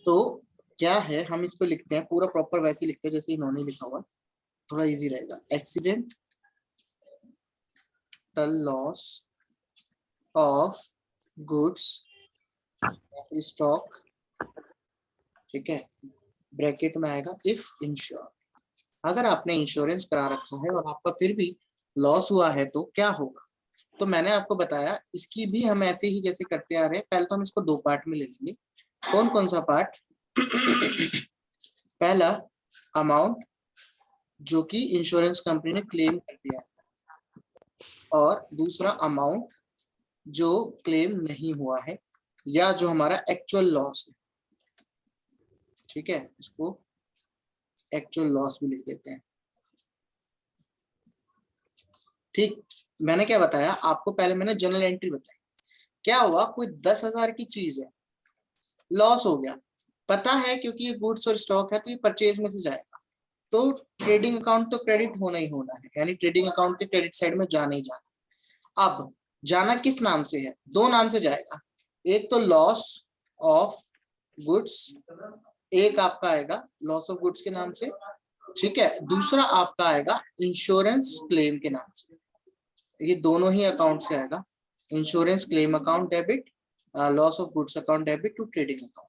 तो क्या है, हम इसको लिखते हैं पूरा प्रॉपर वैसे ही लिखते हैं जैसे इन्होंने लिखा हुआ, थोड़ा इजी रहेगा। Accidental loss of goods stock, ठीक है, ब्रैकेट में आएगा इफ इंश्योर। अगर आपने इंश्योरेंस करा रखा है और आपका फिर भी लॉस हुआ है तो क्या होगा। तो मैंने आपको बताया इसकी भी हम ऐसे ही जैसे करते आ रहे हैं। पहले तो हम इसको दो पार्ट में ले लेंगे। कौन कौन सा पार्ट? पहला अमाउंट जो कि इंश्योरेंस कंपनी ने क्लेम कर दिया है, और दूसरा अमाउंट जो क्लेम नहीं हुआ है या जो हमारा एक्चुअल लॉस है, ठीक है, इसको एक्चुअल लॉस भी लिख देते हैं। ठीक, मैंने क्या बताया आपको, पहले मैंने जनरल एंट्री बताई। क्या हुआ, कोई 10,000 की चीज है, लॉस हो गया, पता है क्योंकि ये गुड्स और स्टॉक है तो ये परचेज में से जाएगा, तो ट्रेडिंग अकाउंट तो क्रेडिट होना ही होना है, यानी ट्रेडिंग अकाउंट के क्रेडिट साइड में जाना ही जाना। अब जाना किस नाम से है? दो नाम से जाएगा, एक तो लॉस ऑफ गुड्स, एक आपका आएगा लॉस ऑफ गुड्स के नाम से, ठीक है, दूसरा आपका आएगा इंश्योरेंस क्लेम के नाम से। ये दोनों ही अकाउंट से आएगा, insurance claim account debit, loss of goods account debit to trading account.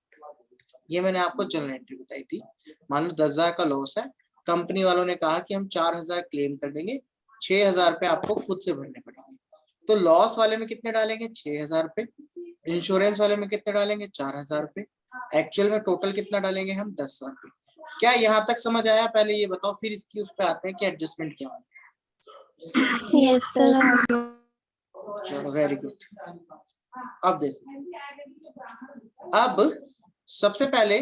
ये मैंने आपको जनरल एंट्री बताई थी। मान लो 10,000 का लॉस है, कंपनी वालों ने कहा कि हम 4,000 क्लेम कर देंगे, 6,000 रुपए आपको खुद से भरने पड़ेंगे। तो लॉस वाले में कितने डालेंगे? 6,000 रुपए। इंश्योरेंस वाले में कितने डालेंगे? 4,000 रुपए। एक्चुअल में टोटल कितना डालेंगे हम? 10,000 रुपए। क्या यहाँ तक समझ आया? पहले ये बताओ, फिर इसकी उस पर आते हैं कि एडजस्टमेंट क्या है। Yes sir. चलो वेरी गुड। अब देखो, अब सबसे पहले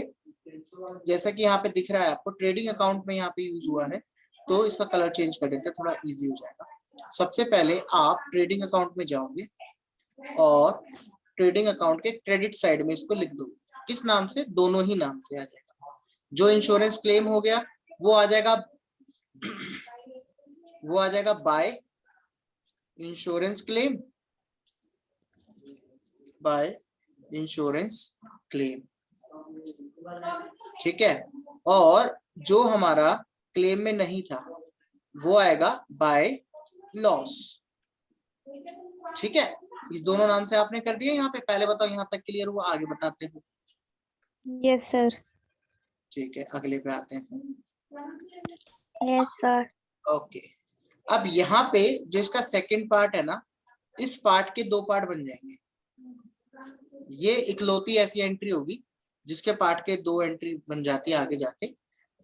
जैसा कि यहाँ पे दिख रहा है आपको, ट्रेडिंग अकाउंट में यहाँ पे यूज हुआ है, तो इसका कलर चेंज कर देते हैं, थोड़ा इजी हो जाएगा। सबसे पहले आप ट्रेडिंग अकाउंट में जाओगे और ट्रेडिंग अकाउंट के क्रेडिट साइड में इसको लिख दो। किस नाम से? दोनों ही नाम से आ जाएगा। जो इंश्योरेंस क्लेम हो गया वो आ जाएगा, वो आ जाएगा by insurance claim, by insurance claim, ठीक है। और जो हमारा क्लेम में नहीं था वो आएगा बाय लॉस, ठीक है। इस दोनों नाम से आपने कर दिया यहाँ पे। पहले बताओ यहाँ तक क्लियर हुआ? आगे बताते हैं। Yes sir. ठीक है, अगले पे आते हैं। Yes sir. ओके, अब यहाँ पे जो इसका सेकंड पार्ट है ना, इस पार्ट के दो पार्ट बन जाएंगे। ये इकलौती ऐसी एंट्री होगी जिसके पार्ट के दो एंट्री बन जाती है आगे जाके,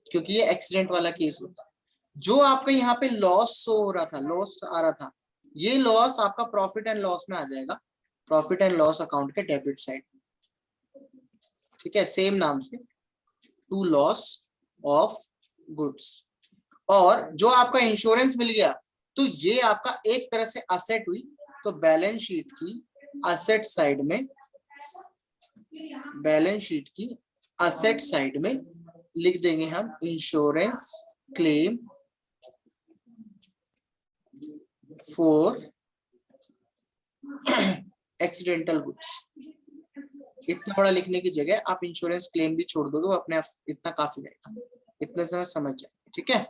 क्योंकि ये एक्सीडेंट वाला केस होता है। जो आपका यहाँ पे लॉस शो हो रहा था, लॉस आ रहा था, ये लॉस आपका प्रॉफिट एंड लॉस में आ जाएगा, प्रॉफिट एंड लॉस अकाउंट के डेबिट साइड, ठीक है, सेम नाम से, टू लॉस ऑफ गुड्स। और जो आपका इंश्योरेंस मिल गया तो ये आपका एक तरह से असेट हुई, तो बैलेंस शीट की असेट साइड में, बैलेंस शीट की असेट साइड में लिख देंगे हम insurance claim for accidental goods. इतना बड़ा लिखने की जगह आप इंश्योरेंस क्लेम भी छोड़ दोगे, वो अपने आप इतना काफी रहेगा, इतने से समझ जाए, ठीक है।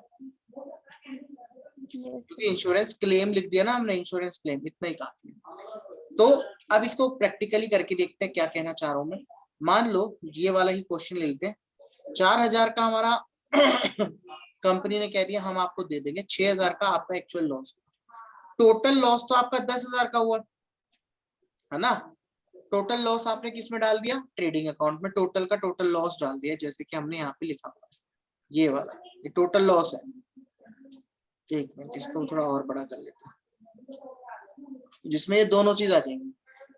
क्योंकि इंश्योरेंस क्लेम लिख दिया ना हमने, इंश्योरेंस क्लेम, इतना ही काफी है। तो अब इसको प्रैक्टिकली करके देखते हैं क्या कहना चाह रहा हूं मैं। मान लो ये वाला ही क्वेश्चन ले लेते हैं। 4,000 का हमारा कंपनी ने कह दिया हम आपको दे देंगे, 6,000 का आपका एक्चुअल लॉस। टोटल लॉस तो आपका 10,000 का हुआ है ना। टोटल लॉस आपने किस में डाल दिया? ट्रेडिंग अकाउंट में टोटल का टोटल लॉस डाल दिया, जैसे कि हमने यहाँ पे लिखा हुआ, ये वाला, ये टोटल लॉस है। एक मिनट, इसको थोड़ा और बड़ा कर लेते हैं, जिसमें ये दोनों चीज आ जाएंगी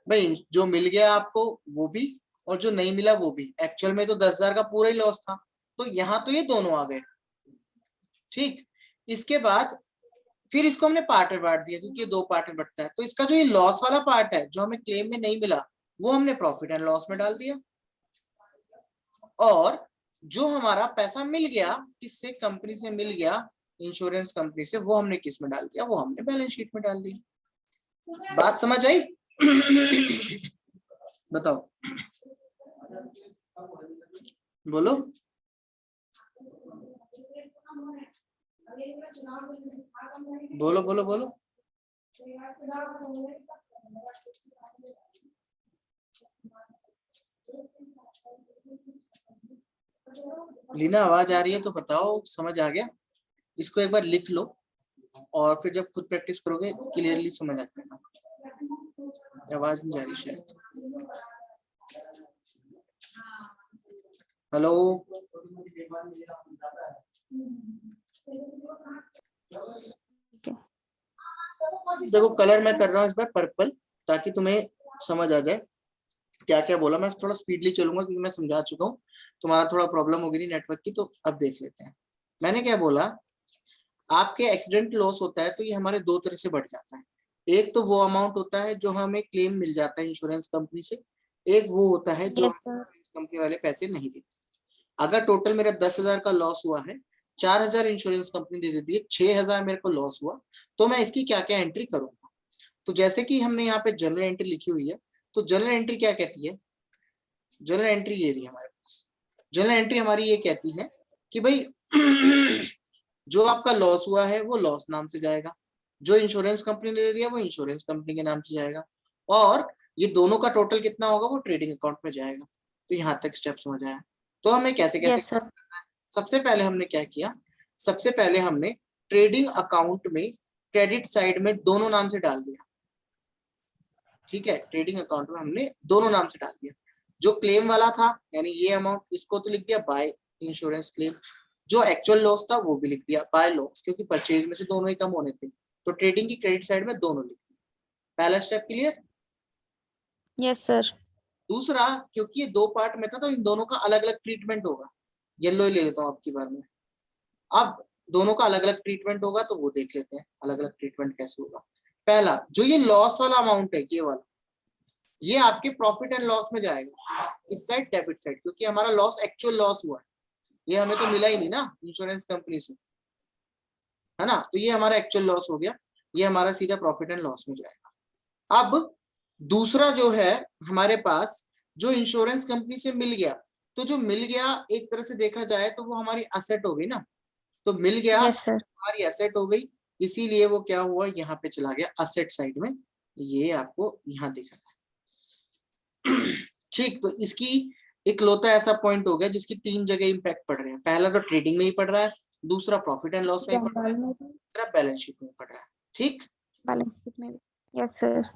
भाई, जो मिल गया आपको वो भी और जो नहीं मिला वो भी। एक्चुअल में तो 10,000 का पूरा ही लॉस था, तो यहाँ तो ये दोनों आ गए, ठीक। इसके बाद फिर इसको हमने पार्ट में बांट दिया, क्योंकि ये दो पार्ट में बंटता है। तो इसका जो ये लॉस वाला पार्ट है जो हमें क्लेम में नहीं मिला, वो हमने प्रॉफिट एंड लॉस में डाल दिया। और जो हमारा पैसा मिल गया, किससे? कंपनी से मिल गया, इंश्योरेंस कंपनी से, वो हमने किस में डाल दिया? वो हमने बैलेंस शीट में डाल दिया। बात समझ आई? बताओ, बोलो। बोलो बोलो बोलो। लीना आवाज आ रही है तो बताओ, समझ आ गया? इसको एक बार लिख लो और फिर जब खुद प्रैक्टिस करोगे क्लियरली समझ आ जाएगा। आवाज नहीं जा रही शायद। हेलो, देखो कलर मैं कर रहा हूँ इस बार पर्पल, ताकि तुम्हें समझ आ जाए क्या क्या बोला। मैं थोड़ा स्पीडली चलूंगा क्योंकि मैं समझा चुका हूँ, तुम्हारा थोड़ा प्रॉब्लम हो गई थी नेटवर्क की। तो अब देख लेते हैं मैंने क्या बोला। आपके एक्सीडेंट लॉस होता है तो ये हमारे दो तरह से बढ़ जाता है। एक तो वो अमाउंट होता है जो हमें क्लेम मिल जाता है इंश्योरेंस कंपनी से, एक वो होता है जो यस सर। कंपनी वाले पैसे नहीं देते। अगर टोटल मेरा 10,000 का लॉस हुआ है, 4,000 इंश्योरेंस कंपनी दे देती है, 6,000 मेरे को लॉस हुआ, तो मैं इसकी क्या क्या एंट्री करूंगा। तो जैसे कि हमने यहाँ पे जनरल एंट्री लिखी हुई है, तो जनरल एंट्री क्या कहती है? जनरल एंट्री ये रही हमारे पास। जनरल एंट्री हमारी ये कहती है कि भाई जो आपका लॉस हुआ है वो लॉस नाम से जाएगा, जो इंश्योरेंस कंपनी ने दे दिया वो इंश्योरेंस कंपनी के नाम से जाएगा, और ये दोनों का टोटल कितना होगा वो ट्रेडिंग अकाउंट में जाएगा। तो यहाँ तक स्टेप समझ आया। तो हमें कैसे कैसे यस सर। सबसे पहले हमने क्या किया, सबसे पहले हमने ट्रेडिंग अकाउंट में क्रेडिट साइड में दोनों नाम से डाल दिया। ठीक है, ट्रेडिंग अकाउंट में हमने दोनों नाम से डाल दिया। जो क्लेम वाला था यानी ये अमाउंट, इसको तो लिख दिया बाय इंश्योरेंस क्लेम। जो एक्चुअल लॉस था वो भी लिख दिया बाय लॉस, क्योंकि परचेज में से दोनों ही कम होने थे, तो ट्रेडिंग की क्रेडिट साइड में दोनों लिख दिया। पहला स्टेप क्लियर? Yes sir. दूसरा, क्योंकि ये दो पार्ट में था तो इन दोनों का अलग अलग ट्रीटमेंट होगा। येलो ही ले लेता हूँ आपकी बार में। अब दोनों का अलग अलग ट्रीटमेंट होगा तो वो देख लेते हैं अलग अलग ट्रीटमेंट कैसे होगा। पहला, जो ये लॉस वाला अमाउंट है ये वाला, ये आपके प्रॉफिट एंड लॉस में जाएगा, इस साइड डेबिट साइड, क्योंकि हमारा लॉस एक्चुअल लॉस हुआ है, ये हमें तो मिला ही नहीं ना इंश्योरेंस कंपनी से, है ना। तो ये हमारा एक्चुअल लॉस हो गया, ये हमारा सीधा प्रॉफिट एंड लॉस में जाएगा। अब दूसरा जो है हमारे पास, जो इंश्योरेंस कंपनी से मिल गया, तो जो मिल गया एक तरह से देखा जाए तो वो हमारी असेट हो गई ना, तो मिल गया यस सर। हमारी एसेट हो गई, इसीलिए वो क्या हुआ यहाँ पे चला गया असेट साइड में, ये आपको यहाँ दिख रहा है। ठीक, तो इसकी इकलौता ऐसा पॉइंट हो गया जिसकी तीन जगह इंपैक्ट पड़ रहे हैं। पहला तो ट्रेडिंग में ही पड़ रहा है, दूसरा प्रॉफिट एंड लॉस में ही पड़ रहा है, तीसरा बैलेंस शीट में पड़ रहा है। ठीक, बैलेंस शीट में भी। Yes sir.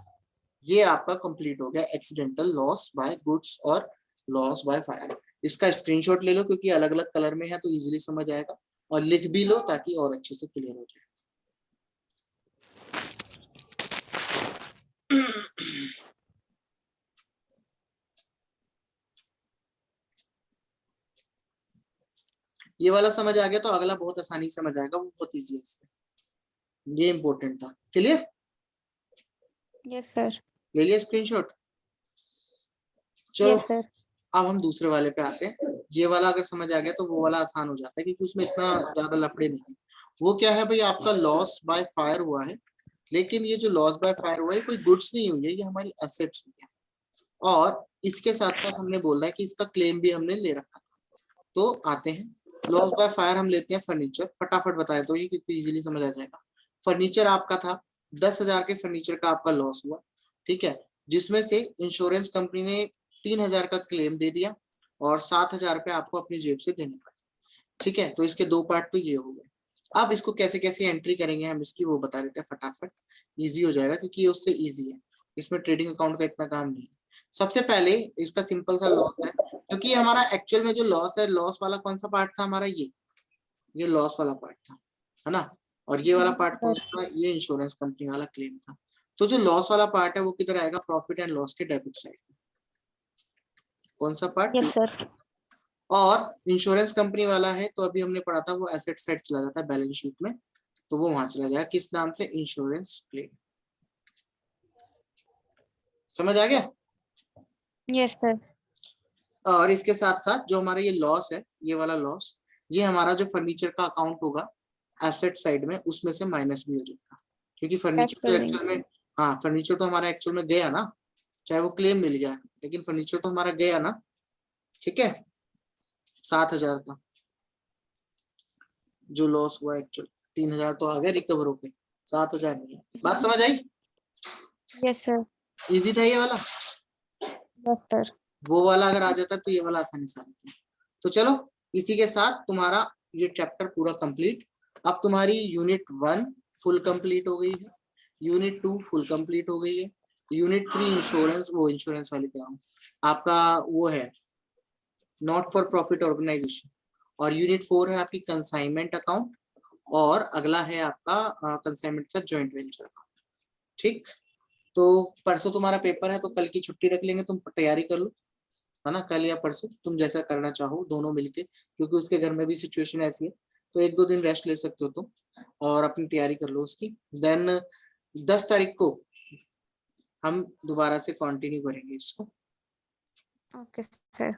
ये आपका कंप्लीट हो गया एक्सीडेंटल लॉस बाय गुड्स और लॉस बाय फायर। इसका स्क्रीनशॉट ले लो क्योंकि अलग अलग कलर में है तो इजीली समझ आएगा, और लिख भी लो ताकि और अच्छे से क्लियर हो जाए। ये वाला समझ आ गया तो अगला बहुत आसानी से समझ आएगा, वो बहुत इजी है इससे। ये इंपॉर्टेंट था। क्लियर? Yes sir. ले लिया स्क्रीनशॉट? चलो यस सर। अब हम दूसरे वाले पे आते हैं। ये वाला अगर समझ आ गया तो वो वाला आसान हो जाता है क्योंकि उसमें इतना ज्यादा लफड़े नहीं है। वो क्या है भाई, आपका लॉस बाय फायर हुआ है, लेकिन ये जो लॉस बाय फायर हुआ है कोई गुड्स नहीं हुई है, ये हमारी एसेट्स हुई है, और इसके साथ साथ हमने बोला है कि इसका क्लेम भी हमने ले रखा था। तो आते हैं लॉस बाय फायर, हम लेते हैं फर्नीचर। फटाफट बताए तो ये कितनी इजीली समझ आ जाएगा। फर्नीचर आपका था 10,000 के फर्नीचर का आपका लॉस हुआ, ठीक है, जिसमें से इंश्योरेंस कंपनी ने 3,000 का क्लेम दे दिया और 7,000 रुपये आपको अपनी जेब से देने पड़े। ठीक है, तो इसके दो पार्ट तो ये हो गए। अब इसको कैसे कैसे एंट्री करेंगे हम इसकी वो बता देते हैं फटाफट, इजी हो जाएगा क्योंकि ये उससे इजी है, इसमें ट्रेडिंग अकाउंट का इतना काम नहीं है। सबसे पहले इसका सिंपल सा लॉस है, क्योंकि हमारा एक्चुअल में जो लॉस है, लॉस वाला कौन सा पार्ट था हमारा, ये लॉस वाला पार्ट था, है ना, और ये वाला पार्ट कौन सा था, ये इंश्योरेंस कंपनी वाला क्लेम था। तो जो लॉस वाला पार्ट है वो किधर आएगा, प्रॉफिट एंड लॉस के डेबिट साइड। कौन सा पार्ट? Yes sir. और इंश्योरेंस कंपनी वाला है तो अभी हमने पढ़ा था वो एसेट साइड चला जाता है बैलेंस शीट में, तो वो वहां चला जाएगा किस नाम से, इंश्योरेंस क्लेम। समझ आ गया? Yes sir. और इसके साथ साथ जो हमारा ये लॉस है, ये वाला लॉस, ये हमारा जो फर्नीचर का अकाउंट होगा एसेट साइड में, उसमें से माइनस भी हो जाएगा, क्योंकि फर्नीचर तो एक्चुअल में हाँ फर्नीचर तो हमारा एक्चुअल में गया ना, चाहे वो क्लेम मिल गया, लेकिन फर्नीचर तो हमारा गया ना, ठीक है। 7,000 का जो लॉस हुआ एक्चुअल, 3,000 तो आ गया रिकवर होके, 7,000 नहीं है। बात समझ आई? Yes, sir. इजी था ये वाला। Yes, sir. वो वाला अगर आ जाता तो ये वाला आसानी से आता। तो चलो इसी के साथ तुम्हारा ये चैप्टर पूरा कंप्लीट। अब तुम्हारी यूनिट 1 फुल कंप्लीट हो गई है, यूनिट 2 फुल कंप्लीट हो गई है, यूनिट 3 इंश्योरेंस, वो इंश्योरेंस वाली कह रहा हूँ आपका, वो है नॉट फॉर प्रॉफिट ऑर्गेनाइजेशन, और यूनिट 4 है आपकी कंसाइनमेंट अकाउंट, और अगला है आपका कंसाइनमेंट का जॉइंट वेंचर अकाउंट। ठीक, तो परसों तुम्हारा पेपर है तो कल की छुट्टी रख लेंगे, तुम तैयारी कर लो, है ना, कल या परसों तुम जैसा करना चाहो दोनों मिलके, क्योंकि उसके घर में भी सिचुएशन ऐसी है, तो 1-2 दिन रेस्ट ले सकते हो तुम, और अपनी तैयारी कर लो उसकी। देन 10 तारीख को हम दोबारा से कंटिन्यू करेंगे इसको। Okay, sir.